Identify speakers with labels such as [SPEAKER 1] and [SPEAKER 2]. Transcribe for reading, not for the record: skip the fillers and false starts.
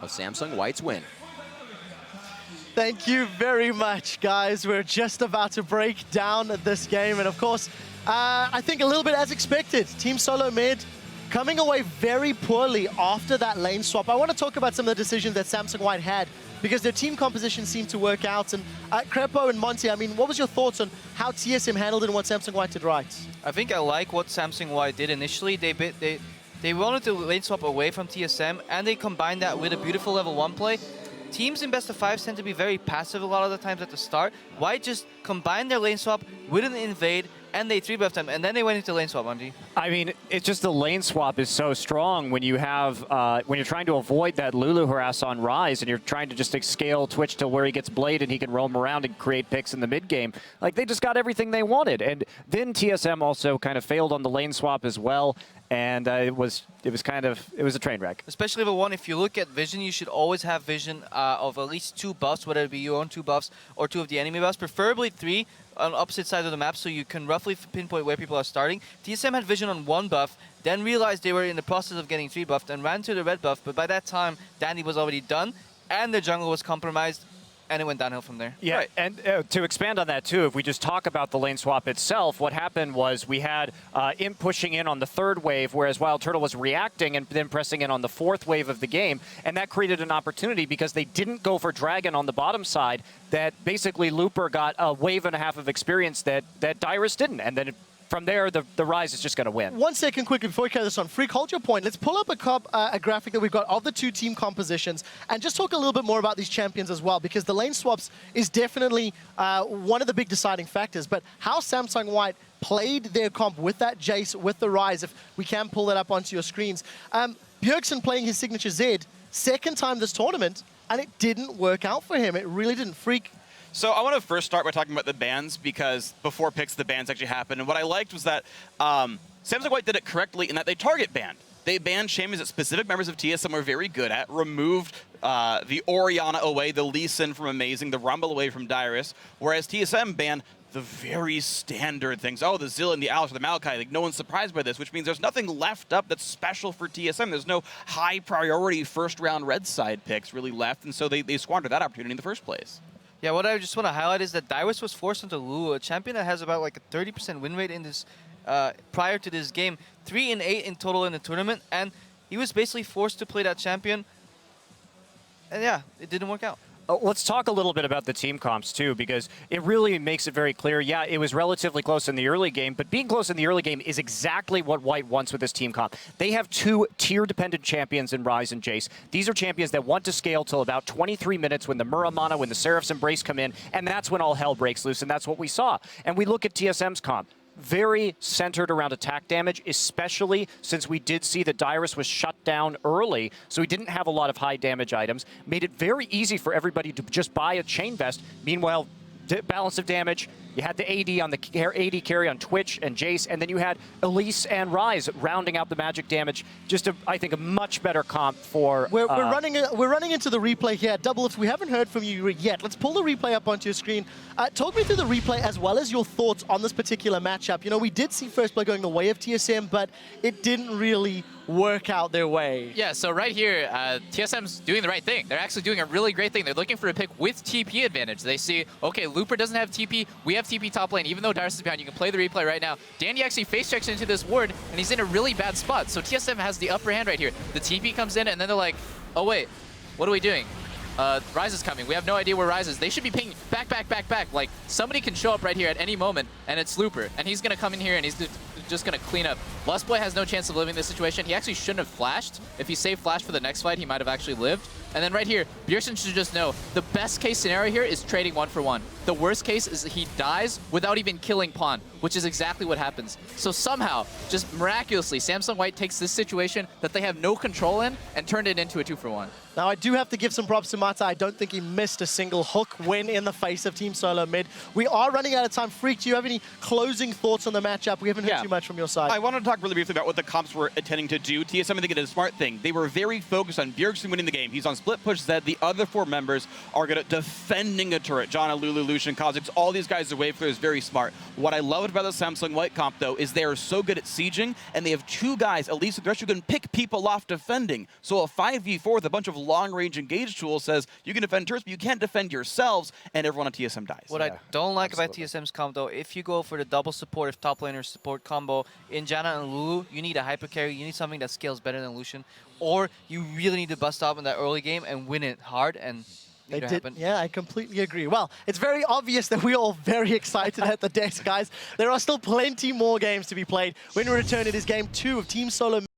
[SPEAKER 1] of Samsung White's win.
[SPEAKER 2] Thank you very much, guys. We're just about to break down this game. And of course, I think a little bit as expected, Team Solomid coming away very poorly after that lane swap. I want to talk about some of the decisions that Samsung White had because their team composition seemed to work out. And Crepo and Monty, I mean, what was your thoughts on how TSM handled it and what Samsung White did right?
[SPEAKER 3] I think I like what Samsung White did initially. They wanted to lane swap away from TSM, and they combined that with a beautiful level 1 play. Teams in best of 5s tend to be very passive a lot of the times at the start. White just combined their lane swap with an invade, and they 3-buffed them, and then they went into lane swap, Andy.
[SPEAKER 4] I mean, it's just the lane swap is so strong when you have, when you're trying to avoid that Lulu harass on Rise, and you're trying to just scale Twitch to where he gets Blade and he can roam around and create picks in the mid game. Like, they just got everything they wanted. And then TSM also kind of failed on the lane swap as well. And it was a train wreck.
[SPEAKER 3] Especially level 1, if you look at vision, you should always have vision of at least 2 buffs, whether it be your own 2 buffs or 2 of the enemy buffs, preferably 3 on opposite sides of the map so you can roughly pinpoint where people are starting. TSM had vision on 1 buff, then realized they were in the process of getting 3 buffed and ran to the red buff, but by that time, Dandy was already done and the jungle was compromised. And it went downhill from there.
[SPEAKER 4] Yeah, right. And to expand on that too, if we just talk about the lane swap itself, what happened was we had Imp pushing in on the 3rd wave, whereas Wild Turtle was reacting and then pressing in on the 4th wave of the game, and that created an opportunity because they didn't go for Dragon on the bottom side, that basically Looper got a wave and a half of experience that Dyrus didn't, and then from there, the Rise is just going to win. 1
[SPEAKER 2] second quickly before we carry this on. Freak, hold your point. Let's pull up a graphic that we've got of the 2 team compositions and just talk a little bit more about these champions as well, because the lane swaps is definitely one of the big deciding factors. But how Samsung White played their comp with that Jace, with the Rise, if we can pull that up onto your screens. Bjergsen playing his signature Zed, 2nd time this tournament, and it didn't work out for him. It really didn't. Freak.
[SPEAKER 5] So I want to first start by talking about the bans, because before picks, the bans actually happened. And what I liked was that Samsung White did it correctly in that they target banned. They banned champions that specific members of TSM were very good at, removed the Orianna away, the Lee Sin from Amazing, the Rumble away from Dyrus, whereas TSM banned the very standard things. Oh, the Zill and the Alice or the Maokai, like no one's surprised by this, which means there's nothing left up that's special for TSM. There's no high priority first round red side picks really left, and so they squandered that opportunity in the first place.
[SPEAKER 3] Yeah, what I just want to highlight is that Dyrus was forced into Lulu, a champion that has about like a 30% win rate in this prior to this game, 3 and 8 in total in the tournament, and he was basically forced to play that champion. And yeah, it didn't work out.
[SPEAKER 4] Let's talk a little bit about the team comps too, because it really makes it very clear. Yeah, it was relatively close in the early game, but being close in the early game is exactly what White wants with this team comp. They have 2 tier-dependent champions in Rise and Jace. These are champions that want to scale till about 23 minutes when the Muramana, when the Seraph's Embrace come in, and that's when all hell breaks loose, and that's what we saw. And we look at TSM's comp. Very centered around attack damage, especially since we did see that Dyrus was shut down early, so he didn't have a lot of high damage items. Made it very easy for everybody to just buy a Chain Vest. Meanwhile, balance of damage, you had the AD on the AD carry on Twitch and Jace, and then you had Elise and Rise rounding out the magic damage. Just, I think, a much better comp for...
[SPEAKER 2] We're running into the replay here. Double, if we haven't heard from you yet, let's pull the replay up onto your screen. Talk me through the replay as well as your thoughts on this particular matchup. You know, we did see First Blood going the way of TSM, but it didn't really work out their way.
[SPEAKER 6] Yeah, so right here, TSM's doing the right thing. They're actually doing a really great thing. They're looking for a pick with TP advantage. They see, okay, Looper doesn't have TP. We have TP top lane. Even though Dyrus is behind, you can play the replay right now. Dandy actually face checks into this ward, and he's in a really bad spot. So TSM has the upper hand right here. The TP comes in, and then they're like, oh wait, what are we doing? Rise is coming. We have no idea where Rise is. They should be pinging back, back, back, back. Like, somebody can show up right here at any moment, and it's Looper. And he's going to come in here, and he's just going to clean up. Lustboy has no chance of living this situation. He actually shouldn't have flashed. If he saved flash for the next fight, he might have actually lived. And then right here, Bjergsen should just know, the best case scenario here is trading 1 for 1. The worst case is he dies without even killing Pawn, which is exactly what happens. So somehow, just miraculously, Samsung White takes this situation that they have no control in and turned it into a 2 for 1.
[SPEAKER 2] Now, I do have to give some props to Mata. I don't think he missed a single hook win in the face of Team Solomid. We are running out of time. Freak, do you have any closing thoughts on the matchup? We haven't heard too much from your side.
[SPEAKER 5] I wanted to talk really briefly about what the comps were intending to do. TSM, I think, did a smart thing. They were very focused on Bjergsen winning the game. He's on split push Zed. The other 4 members are good at defending a turret. John, Lulu, Lucian, Kha'Zix, all these guys, the wave clear is very smart. What I loved much about the Samsung White comp, though, is they are so good at sieging, and they have two guys, at least with Thresh, who can pick people off defending. So a 5v4 with a bunch of long-range engage tools says you can defend turrets, but you can't defend yourselves, and everyone on TSM dies.
[SPEAKER 3] What I don't like about TSM's comp, though, if you go for the double support, if top laner support combo in Janna and Lulu, you need a hyper carry. You need something that scales better than Lucian, or you really need to bust up in that early game and win it hard. And
[SPEAKER 2] They did. Yeah, I completely agree. Well, it's very obvious that we're all very excited at the desk, guys. There are still plenty more games to be played. When we return, it is game 2 of Team Solomid.